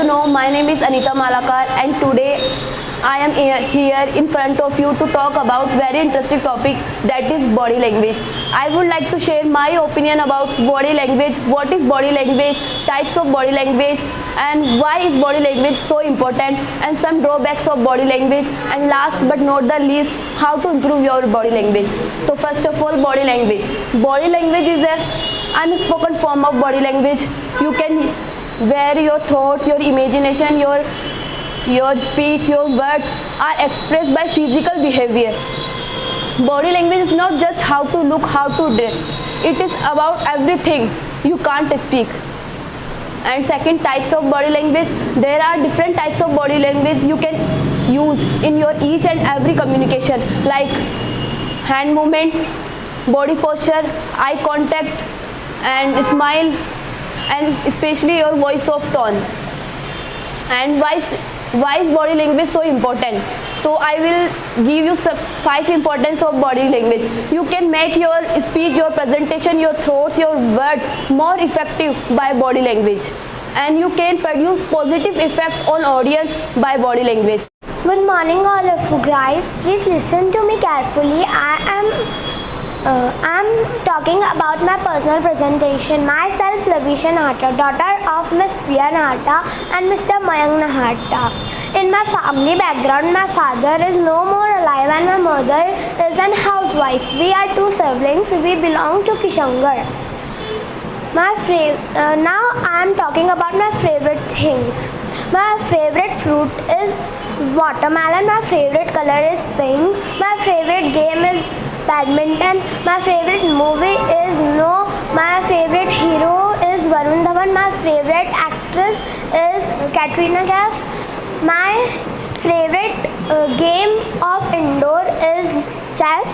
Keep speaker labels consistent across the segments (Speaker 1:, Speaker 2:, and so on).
Speaker 1: you know, my name is Anita Malakar, and today I am here in front of you to talk about very interesting topic, that is body language. I would like to share my opinion about body language, what is body language, types of body language, and why is body language so important, and some drawbacks of body language, and last but not the least, how to improve your body language. So first of all, body language. Body language is a unspoken form of body language. You can where your thoughts, your imagination, your speech, your words are expressed by physical behavior. Body language is not just how to look, how to dress. It is about everything you can't speak. And second, types of body language. There are different types of body language you can use in your each and every communication, like hand movement, body posture, eye contact, and smile, and especially your voice of tone. And why is body language so important? So I will give you 5 importance of body language. You can make your speech, your presentation, your thoughts, your words more effective by body language, and you can produce positive effect on audience by body language.
Speaker 2: Good morning all of you guys. Please listen to me carefully. I'm talking about my personal presentation. Myself, Lavisha Nahata, daughter of Miss Priya Nahata and Mr. Mayank Nahata. In my family background, my father is no more alive and my mother is an housewife. We are 2 siblings. We belong to Kishangarh. Now I am talking about my favorite things. My favorite fruit is watermelon. My favorite color is pink. My favorite game is badminton. My favorite movie is No. My favorite hero is Varun Dhawan. My favorite actress is Katrina Kaif. My favorite game of indoor is chess.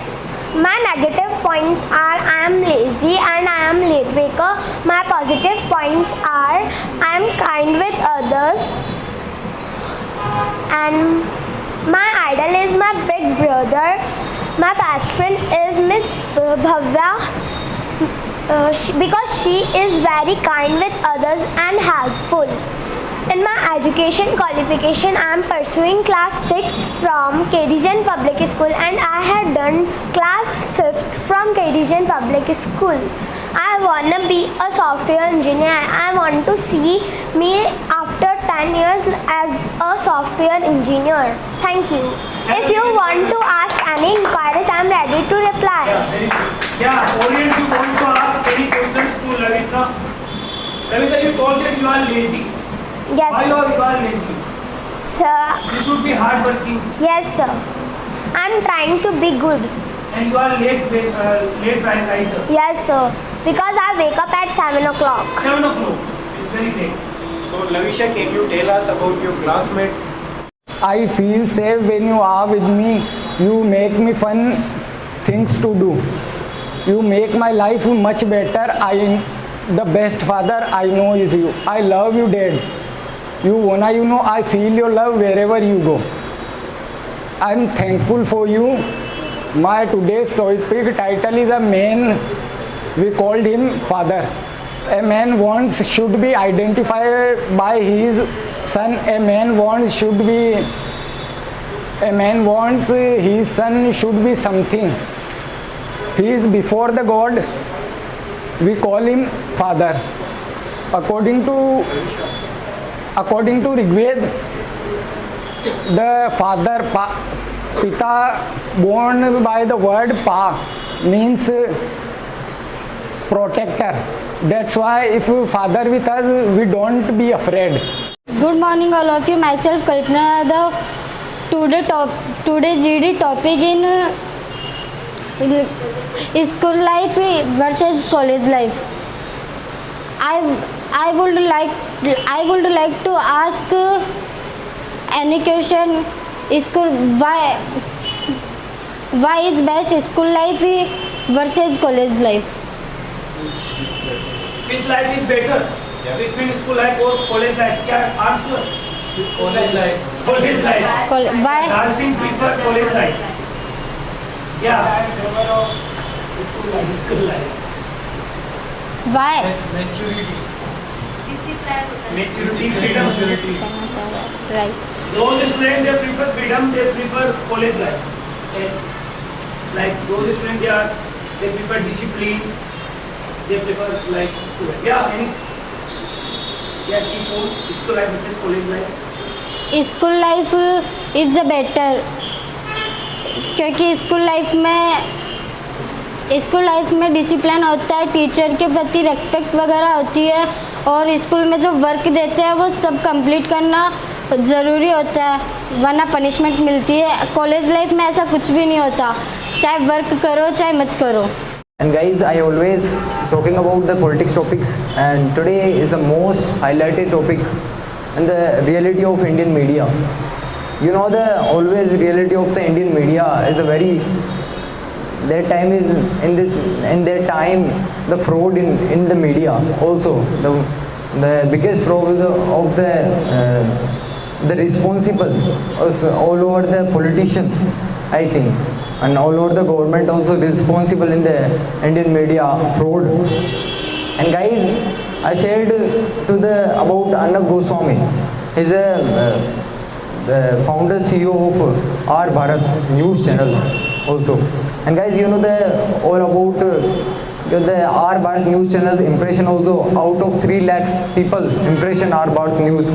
Speaker 2: My negative points are I am lazy and I am late waker. My positive points are I am kind with others, and my idol is my big brother. My best friend is Miss Bhavya because she is very kind with others and helpful. In my education qualification, I am pursuing class 6th from KD Jain Public School, and I had done class 5th from KD Jain Public School. I want to be a software engineer. I want to see me after 10 years as a software engineer. Thank you. If you want to ask any inquiries, I am ready to reply.
Speaker 3: Audience, you want to ask any questions to Lavisha? Lavisha, you told that you are lazy.
Speaker 2: Yes.
Speaker 3: Why you are lazy?
Speaker 2: Sir.
Speaker 3: You should be hardworking.
Speaker 2: Yes, sir. I am trying to be good.
Speaker 3: And you are late riser.
Speaker 2: Yes, sir. Because I wake up at 7 o'clock.
Speaker 3: 7 o'clock. It's very late.
Speaker 4: So Lavisha, can you tell us about your classmate?
Speaker 5: I feel safe when you are with me. You make me fun things to do. You make my life much better. The best father I know is you. I love you, Dad. I feel your love wherever you go. I'm thankful for you. My today's topic title is a man. We called him father. A man wants should be identified by his son. A man wants his son should be something. He is before the God. We call him father. According to Rigved, the father, Pita, born by the word Pa, means protector. That's why if father with us, we don't be afraid.
Speaker 6: Good morning all of you. Myself Kalpana. Today's GD topic in school life versus college life. I would like to ask any question. School why is best school life versus college life?
Speaker 3: Which life is better? Between school life or college life? Answer. College life. College life.
Speaker 6: Why?
Speaker 3: Nursing prefer college life. School life.
Speaker 6: Why?
Speaker 4: Maturity.
Speaker 3: Maturity, freedom.
Speaker 6: Right.
Speaker 3: Those students they prefer freedom, they prefer college life. Okay. Like those students they prefer discipline, they prefer like school. Yeah, keep on school life versus college life.
Speaker 6: School life is better, क्योंकि school life में discipline होता है, teacher के प्रति respect वगैरह होती है, और स्कूल में जो वर्क देते हैं वो सब कंप्लीट करना ज़रूरी होता है, वरना पनिशमेंट मिलती है। कॉलेज लाइफ में ऐसा कुछ भी नहीं होता, चाहे वर्क करो चाहे मत करो।
Speaker 7: And guys, I always talking about the politics topics, and today is the most highlighted topic and the reality of Indian media. You know, the always reality of the Indian media is the very their time is in their time the fraud in the media also the biggest fraud of the responsible was all over the politician, I think, and all over the government also responsible in the Indian media fraud. And guys, I shared about Arnab Goswami. He's the founder CEO of R Bharat news channel also. And guys, you know all about the R Bharat news channel's impression also. Out of 3 lakhs people impression R Bharat news.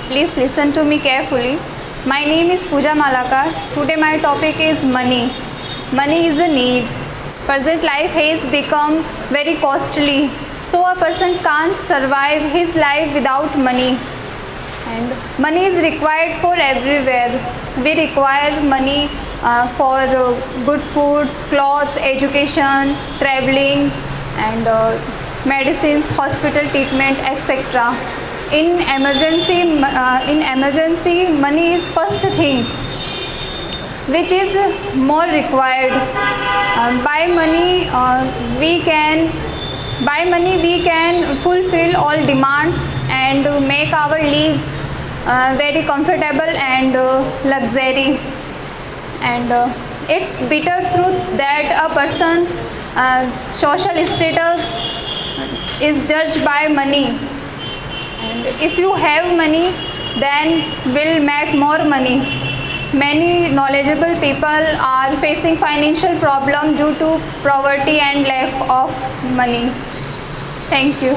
Speaker 8: Please listen to me carefully. My name is Pooja Malakar. Today my topic is money. Money is a need. Present life has become very costly. So a person can't survive his life without money. And money is required for everywhere. We require money for good foods, clothes, education, traveling, and medicines, hospital treatment, etc. In emergency, money is first thing which is more required. By money we can fulfill all demands and make our lives very comfortable and luxury. And it's bitter truth that a person's social status is judged by money. And if you have money, then will make more money. Many knowledgeable people are facing financial problem due to poverty and lack of money. Thank you.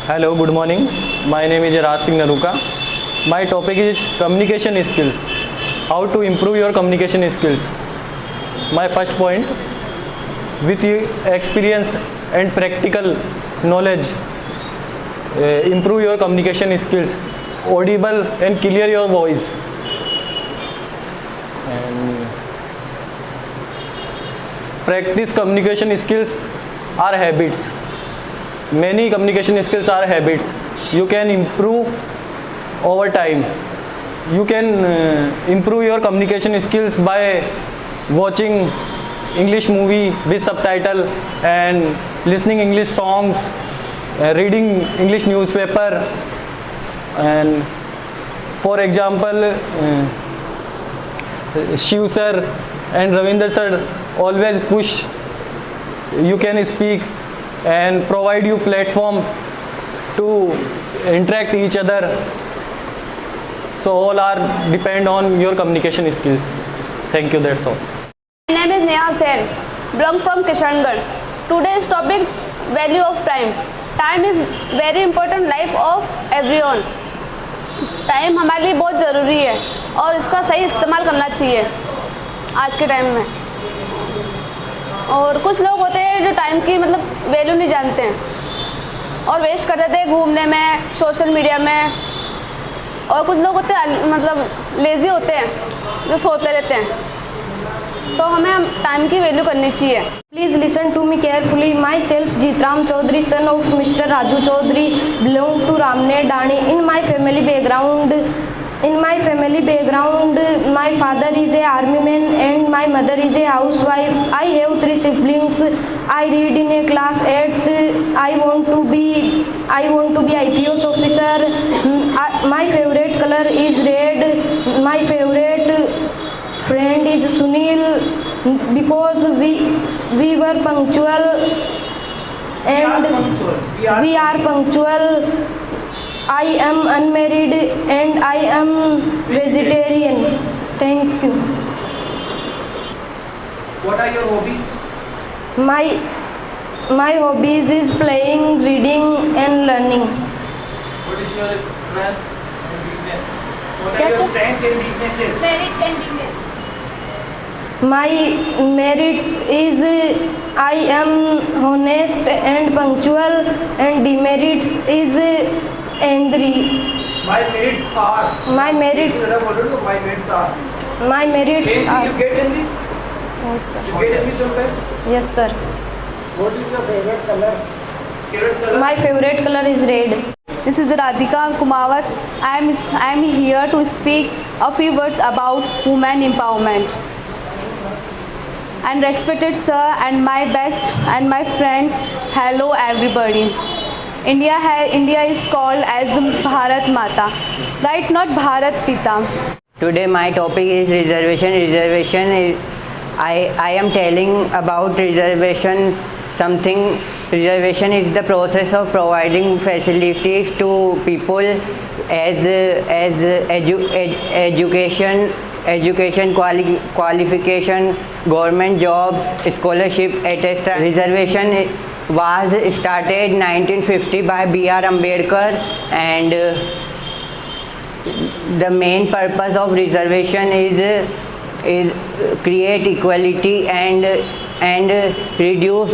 Speaker 9: Hello, good morning. My name is Raj Singh Naruka. My topic is communication skills. How to improve your communication skills. My first point, with experience and practical knowledge, improve your communication skills. Audible and clear your voice. And practice communication skills are habits. Many communication skills are habits. You can improve over time. You can improve your communication skills by watching English movie with subtitle and listening English songs, reading English newspaper. And for example, Shiv sir and Ravinder sir always push you can speak and provide you platform to interact each other. So all are depend on your communication skills. Thank you, that's all.
Speaker 1: My name is Neha Sen, belong from Kishangarh. Today's topic, value of time. Time is very important life of everyone. Time हमारे लिए बहुत ज़रूरी है और इसका सही इस्तेमाल करना चाहिए आज के टाइम में। और कुछ लोग होते हैं जो टाइम की मतलब वैल्यू नहीं जानते हैं और वेस्ट कर देते हैं घूमने में, सोशल मीडिया में। और कुछ लोग होते हैं मतलब लेज़ी होते हैं जो सोते रहते हैं। तो हमें टाइम की वैल्यू करनी चाहिए।
Speaker 10: Please listen to me carefully. Myself, Jitram Chaudhary, son of Mr. Raju Chaudhary, belong to Ramne Dani. In my family background, my father is a army man and my mother is a housewife. I have 3 siblings. I read in a class 8th. I want to be IPS officer. My favorite color is red. My favorite friend is Sunil because we were punctual and
Speaker 3: punctual.
Speaker 10: we are punctual. I am unmarried and I am vegetarian. Thank you.
Speaker 3: What are your hobbies?
Speaker 10: My hobbies is playing, reading and learning.
Speaker 3: What is your strength and weakness? What are
Speaker 10: Yes,
Speaker 3: your
Speaker 10: sir.
Speaker 3: strengths and weaknesses?
Speaker 10: My merit is I am honest and punctual, and demerits is angry.
Speaker 3: My merits are.
Speaker 10: My merits
Speaker 3: जरा बोलो तो my merits are.
Speaker 10: My merits
Speaker 3: Hindi,
Speaker 10: are.
Speaker 3: you get Hindi?
Speaker 10: Yes, sir.
Speaker 3: You get Hindi sometimes?
Speaker 10: Yes, sir.
Speaker 5: What is your favorite color?
Speaker 3: Favorite color?
Speaker 10: My favorite color is red.
Speaker 1: This is Radhika Kumawat. I am here to speak a few words about women empowerment. And respected sir and my best and my friends, hello everybody. India is called as Bharat Mata, right? Not Bharat Pita.
Speaker 11: Today my topic is reservation. Reservation is I am telling about reservation something. Reservation is the process of providing facilities to people as education qualification, government jobs, scholarship, etc. Reservation was started 1950 by B.R. Ambedkar, and the main purpose of reservation is create equality and reduce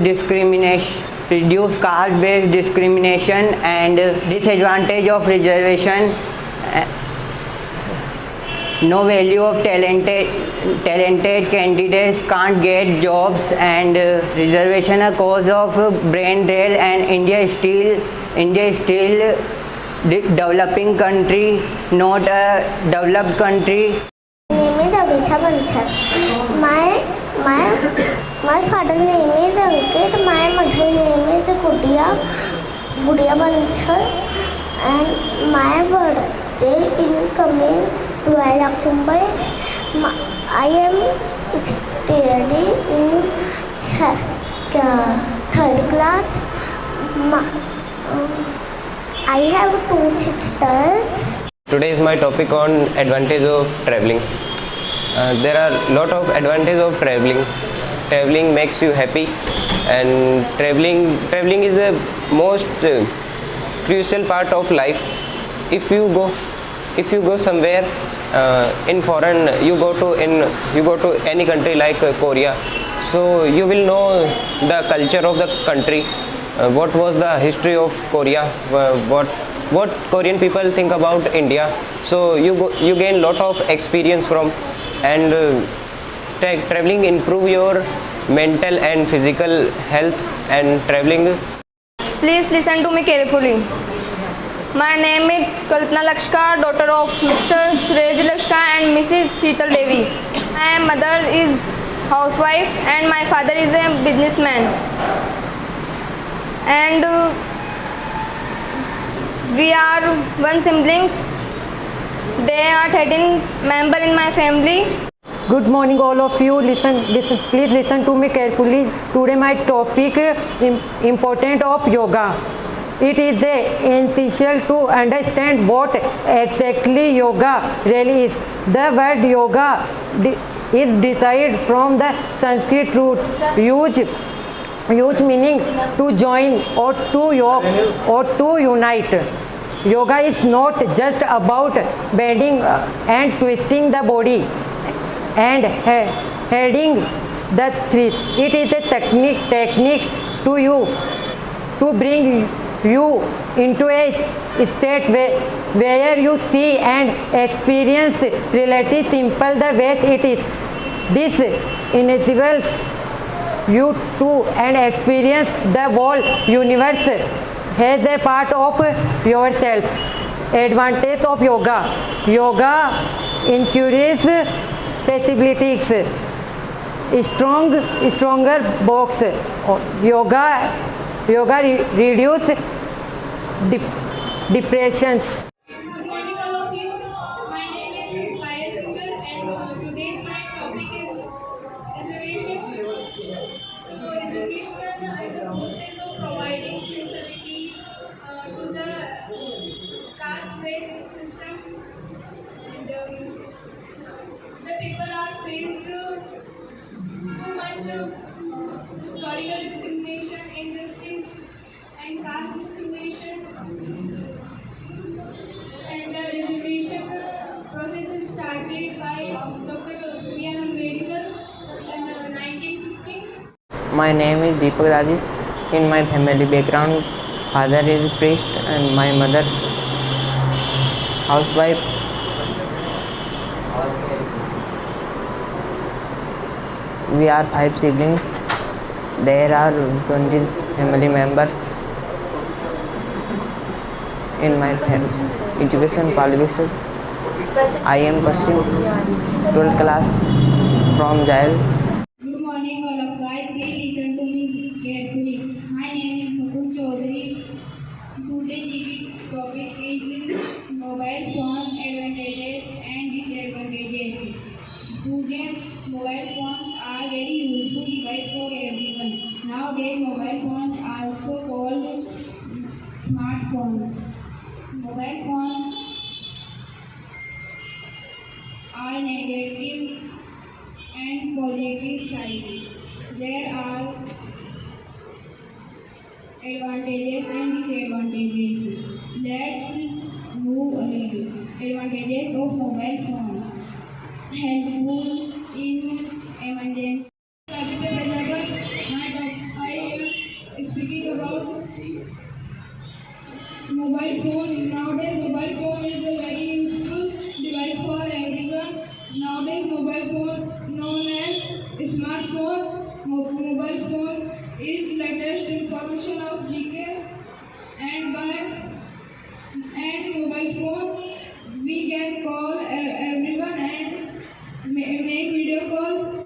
Speaker 11: discrimination, reduce caste-based discrimination and disadvantage of reservation. No value of talented candidates can't get jobs, and reservation a cause of brain drain, and India is still developing country, not a developed country.
Speaker 2: My name is Abhisha Bansal. My father name is Ankit. My mother name is Gudiya Bansal, and my birthday is coming 12 October. I am studying in third class. I have 2 sisters.
Speaker 12: Today is my topic on advantage of traveling. There are lot of advantages of traveling. Traveling makes you happy, and traveling is a most crucial part of life. If you go somewhere in foreign, you go to any country like Korea, so you will know the culture of the country. What was the history of Korea? What Korean people think about India? So you gain lot of experience from, and traveling improve your mental and physical health, and traveling.
Speaker 10: Please listen to me carefully. My name is Kalpana Lakshka, daughter of Mr. Surej Lakshka and Mrs. Sheetal Devi. My mother is housewife and my father is a businessman. And we are one siblings. They are 13 members in my family.
Speaker 11: Good morning all of you. Please listen to me carefully. Today my topic important of yoga. It is essential to understand what exactly yoga really is. The word yoga is derived from the Sanskrit root huge meaning to join or to yoke or to unite. Yoga is not just about bending and twisting the body and heading the trees. It is a technique to bring you into a state where you see and experience relatively simple the way it is. This enables you to and experience the whole universe as a part of yourself. Advantage of yoga. Yoga encourages flexibilities, stronger box. Yoga reduce depressions.
Speaker 13: Good morning all of you. My name is Payal Sugar and today's my topic is reservation. So reservation is a process
Speaker 14: My name is Deepak Rajesh. In my family background, father is priest and my mother housewife. We are 5 siblings. There are 20 family members. In my education qualification, I am pursuing 12th class from Jail.
Speaker 13: Good morning, all of guys. Please listen to me carefully. My name is Mukul Chaudhary. Today's topic is mobile phone advantages and disadvantages. Students, mobile phones are very useful device for everyone. Nowadays, mobile phones are also called smartphones. Mobile phones are negative and positive sides. There are advantages and disadvantages. Let's move ahead. Advantages of mobile phone. Helpful in emergency.